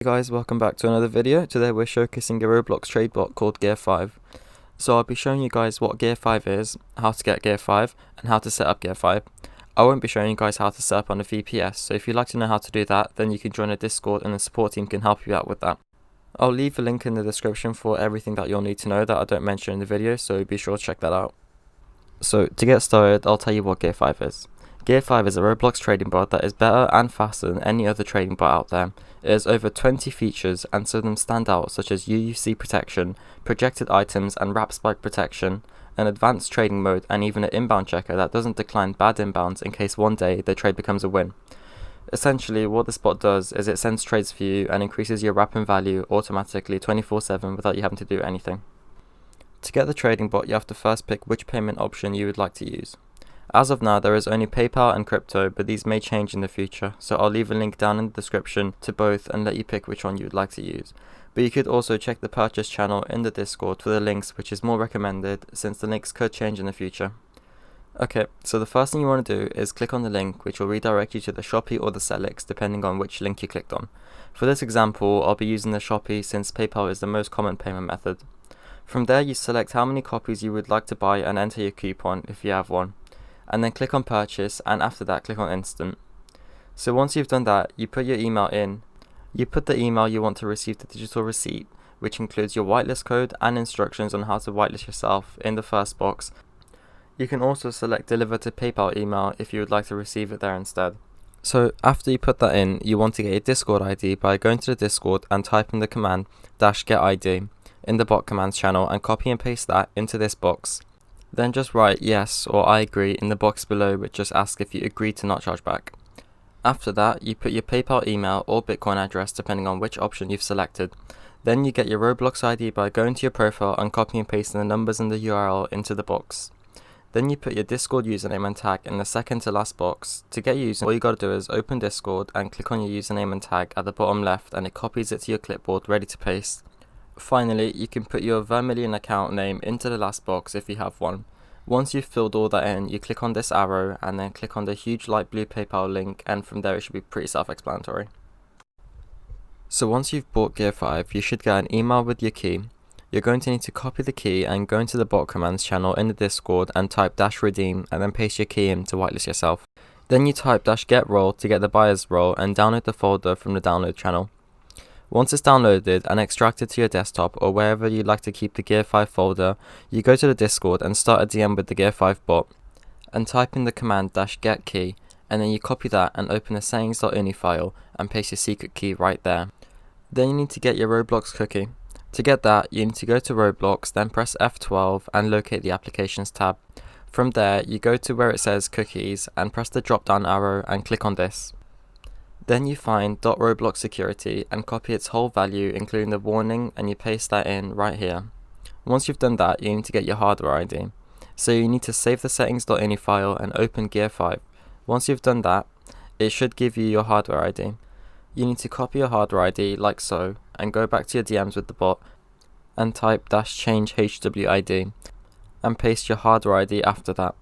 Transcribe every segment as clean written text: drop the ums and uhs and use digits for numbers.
Hey guys, welcome back to another video. Today we're showcasing a Roblox trade bot called Gear 5. So I'll be showing you guys what Gear 5 is, how to get Gear 5, and how to set up Gear 5. I won't be showing you guys how to set up on a VPS, so if you'd like to know how to do that, then you can join a Discord and the support team can help you out with that. I'll leave a link in the description for everything that you'll need to know that I don't mention in the video, so be sure to check that out. So to get started, I'll tell you what Gear 5 is. Gear 5 is a Roblox trading bot that is better and faster than any other trading bot out there. It has over 20 features, and some of them stand out, such as UUC protection, projected items and wrap spike protection, an advanced trading mode, and even an inbound checker that doesn't decline bad inbounds in case one day the trade becomes a win. Essentially, what this bot does is it sends trades for you and increases your wrap and value automatically 24/7 without you having to do anything. To get the trading bot, you have to first pick which payment option you would like to use. As of now, there is only PayPal and crypto, but these may change in the future, so I'll leave a link down in the description to both and let you pick which one you would like to use. But you could also check the purchase channel in the Discord for the links, which is more recommended since the links could change in the future. Okay, so the first thing you want to do is click on the link, which will redirect you to the Shopee or the Sellix, depending on which link you clicked on. For this example, I'll be using the Shopee since PayPal is the most common payment method. From there, you select how many copies you would like to buy and enter your coupon if you have one. And then click on purchase, and after that click on instant. So once you've done that, you put your email in. You put the email you want to receive the digital receipt, which includes your whitelist code and instructions on how to whitelist yourself in the first box. You can also select deliver to PayPal email if you would like to receive it there instead. So after you put that in, you want to get a Discord ID by going to the Discord and typing the command -get ID in the bot commands channel and copy and paste that into this box. Then just write yes or I agree in the box below, which just asks if you agree to not charge back. After that, you put your PayPal email or Bitcoin address depending on which option you've selected. Then you get your Roblox ID by going to your profile and copy and pasting the numbers in the URL into the box. Then you put your Discord username and tag in the second to last box. To get your username, all you gotta do is open Discord and click on your username and tag at the bottom left, and it copies it to your clipboard ready to paste. Finally, you can put your Vermilion account name into the last box if you have one. Once you've filled all that in, you click on this arrow and then click on the huge light blue PayPal link, and from there it should be pretty self-explanatory. So once you've bought Gear 5, you should get an email with your key. You're going to need to copy the key and go into the bot commands channel in the Discord and type -redeem and then paste your key in to whitelist yourself. Then you type -get role to get the buyer's role and download the folder from the download channel. Once it's downloaded and extracted to your desktop or wherever you'd like to keep the Gear 5 folder, you go to the Discord and start a DM with the Gear 5 bot and type in the command -get key, and then you copy that and open the settings.ini file and paste your secret key right there. Then you need to get your Roblox cookie. To get that, you need to go to Roblox, then press F12 and locate the Applications tab. From there, you go to where it says Cookies and press the drop down arrow and click on this. Then you find .roblox security and copy its whole value including the warning, and you paste that in right here. Once you've done that, you need to get your hardware ID. So you need to save the settings.ini file and open Gear 5. Once you've done that, it should give you your hardware ID. You need to copy your hardware ID like so and go back to your DMs with the bot and type -change HWID and paste your hardware ID after that.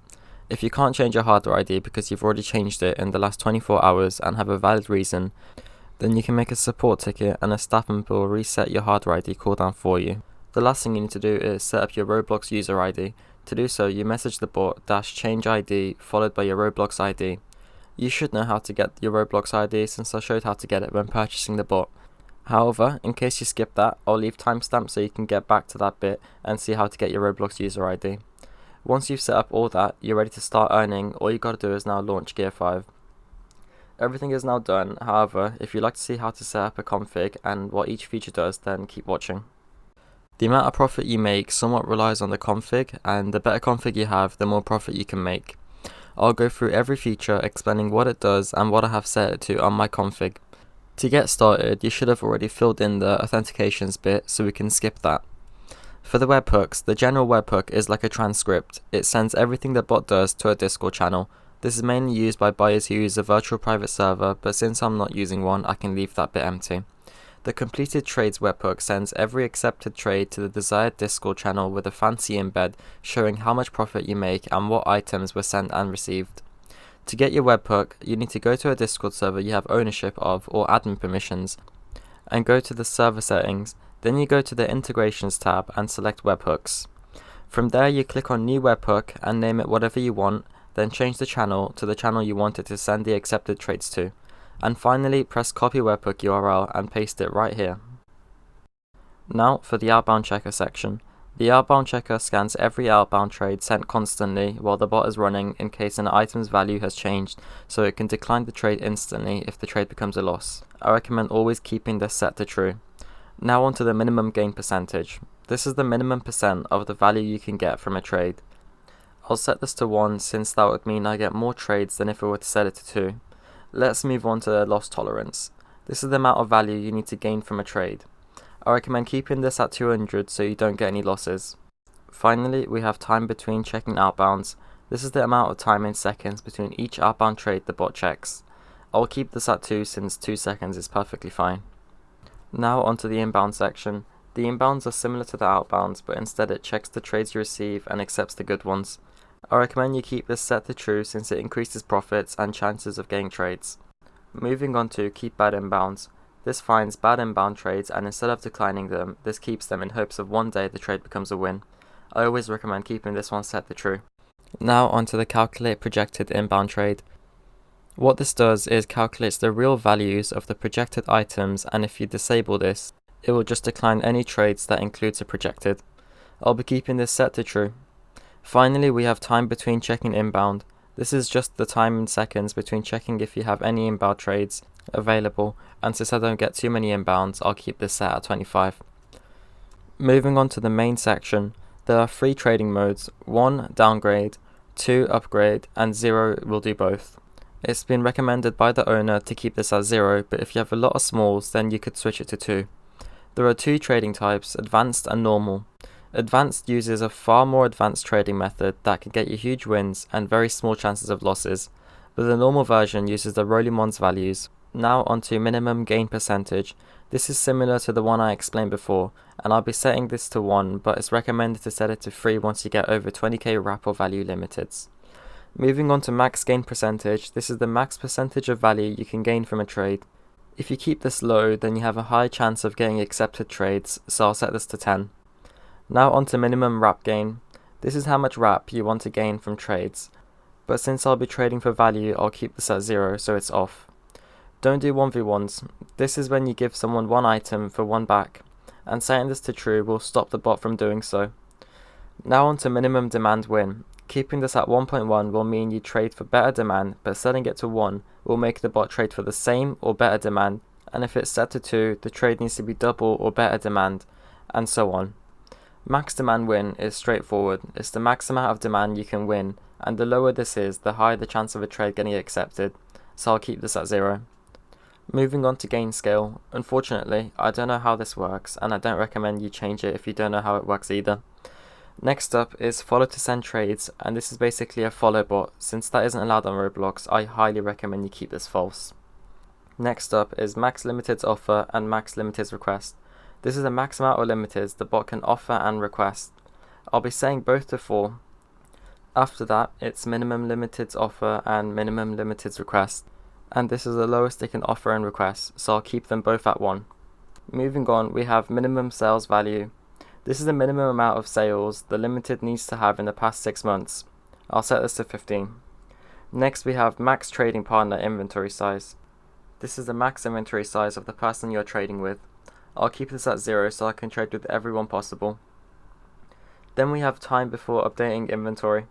If you can't change your hardware ID because you've already changed it in the last 24 hours and have a valid reason, then you can make a support ticket and a staff member will reset your hardware ID cooldown for you. The last thing you need to do is set up your Roblox user ID. To do so, you message the bot -change ID followed by your Roblox ID. You should know how to get your Roblox ID since I showed how to get it when purchasing the bot. However, in case you skip that, I'll leave timestamps so you can get back to that bit and see how to get your Roblox user ID. Once you've set up all that, you're ready to start earning. All you gotta do is now launch Gear 5. Everything is now done. However, if you'd like to see how to set up a config and what each feature does, then keep watching. The amount of profit you make somewhat relies on the config, and the better config you have, the more profit you can make. I'll go through every feature explaining what it does and what I have set it to on my config. To get started, you should have already filled in the authentications bit, so we can skip that. For the webhooks, the general webhook is like a transcript. It sends everything the bot does to a Discord channel. This is mainly used by buyers who use a virtual private server, but since I'm not using one, I can leave that bit empty. The completed trades webhook sends every accepted trade to the desired Discord channel with a fancy embed showing how much profit you make and what items were sent and received. To get your webhook, you need to go to a Discord server you have ownership of or admin permissions, and go to the server settings. Then you go to the integrations tab and select webhooks. From there you click on new webhook and name it whatever you want, then change the channel to the channel you want it to send the accepted trades to. And finally press copy webhook URL and paste it right here. Now for the outbound checker section. The outbound checker scans every outbound trade sent constantly while the bot is running in case an item's value has changed, so it can decline the trade instantly if the trade becomes a loss. I recommend always keeping this set to true. Now onto the minimum gain percentage. This is the minimum percent of the value you can get from a trade. I'll set this to 1 since that would mean I get more trades than if I were to set it to 2. Let's move on to loss tolerance. This is the amount of value you need to gain from a trade. I recommend keeping this at 200 so you don't get any losses. Finally, we have time between checking outbounds. This is the amount of time in seconds between each outbound trade the bot checks. I'll keep this at 2 since 2 seconds is perfectly fine. Now onto the inbound section. The inbounds are similar to the outbounds, but instead it checks the trades you receive and accepts the good ones. I recommend you keep this set to true since it increases profits and chances of getting trades. Moving on to keep bad inbounds. This finds bad inbound trades and instead of declining them, this keeps them in hopes of one day the trade becomes a win. I always recommend keeping this one set to true. Now onto the calculate projected inbound trade. What this does is calculates the real values of the projected items, and if you disable this, it will just decline any trades that includes a projected. I'll be keeping this set to true. Finally, we have time between checking inbound. This is just the time in seconds between checking if you have any inbound trades available, and since I don't get too many inbounds, I'll keep this set at 25. Moving on to the main section, there are 3 trading modes: 1 downgrade, 2 upgrade, and 0 will do both. It's been recommended by the owner to keep this at 0, but if you have a lot of smalls, then you could switch it to 2. There are 2 trading types, advanced and normal. Advanced uses a far more advanced trading method that can get you huge wins and very small chances of losses, but the normal version uses the Rollimons values. Now onto minimum gain percentage. This is similar to the one I explained before, and I'll be setting this to 1, but it's recommended to set it to 3 once you get over 20k wrap or value limiteds. Moving on to max gain percentage, this is the max percentage of value you can gain from a trade. If you keep this low, then you have a high chance of getting accepted trades, so I'll set this to 10. Now onto minimum wrap gain. This is how much wrap you want to gain from trades, but since I'll be trading for value, I'll keep this at 0, so it's off. Don't do 1v1s. This is when you give someone 1 item for 1 back, and setting this to true will stop the bot from doing so. Now onto minimum demand win. Keeping this at 1.1 will mean you trade for better demand, but setting it to 1 will make the bot trade for the same or better demand, and if it's set to 2, the trade needs to be double or better demand, and so on. Max demand win is straightforward. It's the max amount of demand you can win, and the lower this is, the higher the chance of a trade getting accepted, so I'll keep this at 0. Moving on to gain scale. Unfortunately, I don't know how this works, and I don't recommend you change it if you don't know how it works either. Next up is follow to send trades, and this is basically a follow bot. Since that isn't allowed on Roblox, I highly recommend you keep this false. Next up is max limiteds offer and max limiteds request. This is the max amount of limiteds the bot can offer and request. I'll be setting both to 4. After that, it's minimum limiteds offer and minimum limiteds request, and this is the lowest it can offer and request, so I'll keep them both at 1. Moving on, we have minimum sales value. This is the minimum amount of sales the limited needs to have in the past 6 months. I'll set this to 15. Next we have max trading partner inventory size. This is the max inventory size of the person you're trading with. I'll keep this at 0 so I can trade with everyone possible. Then we have time before updating inventory.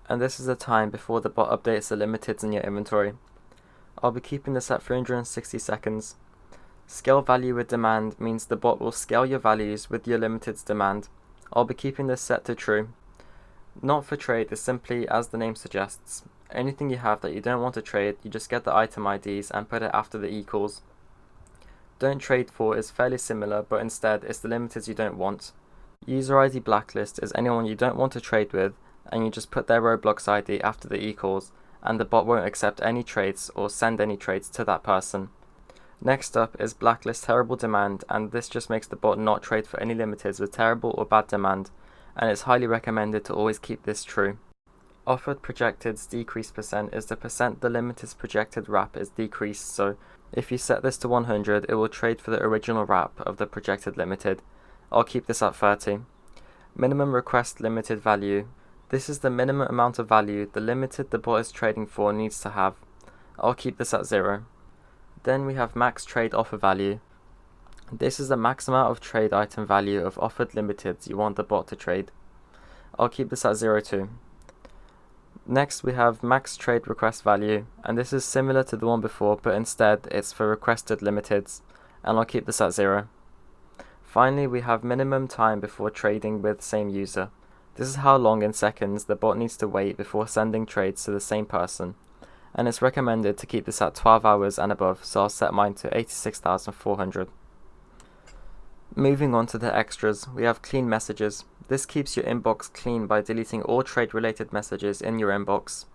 And this is the time before the bot updates the limiteds in your inventory. I'll be keeping this at 360 seconds. Scale value with demand means the bot will scale your values with your limited's demand. I'll be keeping this set to true. Not for trade is simply as the name suggests. Anything you have that you don't want to trade, you just get the item IDs and put it after the equals. Don't trade for is fairly similar, but instead it's the limiteds you don't want. User ID blacklist is anyone you don't want to trade with, and you just put their Roblox ID after the equals, and the bot won't accept any trades or send any trades to that person. Next up is blacklist terrible demand, and this just makes the bot not trade for any limiteds with terrible or bad demand, and it's highly recommended to always keep this true. Offered projected's decrease percent is the percent the limited's projected wrap is decreased, so If you set this to 100, it will trade for the original wrap of the projected limited. I'll keep this at 30. Minimum request limited value. This is the minimum amount of value the limited the bot is trading for needs to have. I'll keep this at 0. Then we have max trade offer value. This is the max amount of trade item value of offered limiteds you want the bot to trade. I'll keep this at 0 too. Next we have max trade request value, and this is similar to the one before, but instead it's for requested limiteds, and I'll keep this at 0. Finally, we have minimum time before trading with same user. This is how long in seconds the bot needs to wait before sending trades to the same person, and it's recommended to keep this at 12 hours and above, so I'll set mine to 86,400. Moving on to the extras, we have clean messages. This keeps your inbox clean by deleting all trade-related messages in your inbox.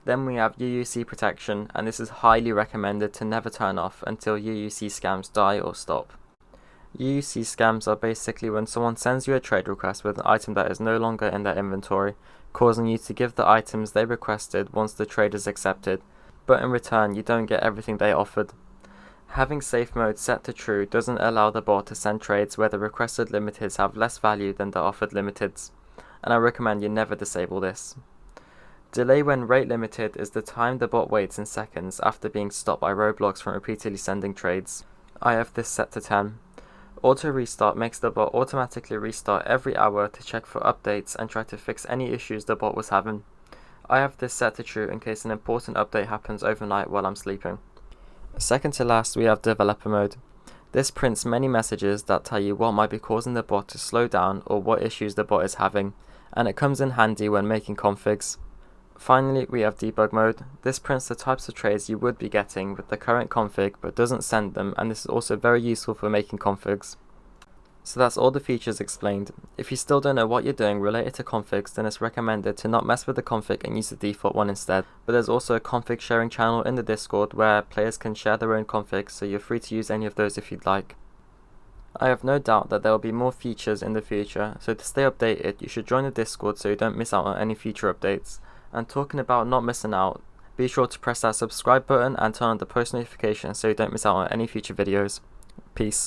Then we have UUC protection, and this is highly recommended to never turn off until UUC scams die or stop. UUC scams are basically when someone sends you a trade request with an item that is no longer in their inventory, causing you to give the items they requested once the trade is accepted, but in return you don't get everything they offered. Having safe mode set to true doesn't allow the bot to send trades where the requested limiteds have less value than the offered limiteds, and I recommend you never disable this. Delay when rate limited is the time the bot waits in seconds after being stopped by roadblocks from repeatedly sending trades. I have this set to 10. Auto restart makes the bot automatically restart every hour to check for updates and try to fix any issues the bot was having. I have this set to true in case an important update happens overnight while I'm sleeping. Second to last, we have developer mode. This prints many messages that tell you what might be causing the bot to slow down or what issues the bot is having, and it comes in handy when making configs. Finally, we have debug mode. This prints the types of trades you would be getting with the current config but doesn't send them, and this is also very useful for making configs. So that's all the features explained. If you still don't know what you're doing related to configs, then it's recommended to not mess with the config and use the default one instead. But there's also a config sharing channel in the Discord where players can share their own configs, so you're free to use any of those if you'd like. I have no doubt that there will be more features in the future, so to stay updated you should join the Discord so you don't miss out on any future updates. And talking about not missing out, be sure to press that subscribe button and turn on the post notifications so you don't miss out on any future videos. Peace.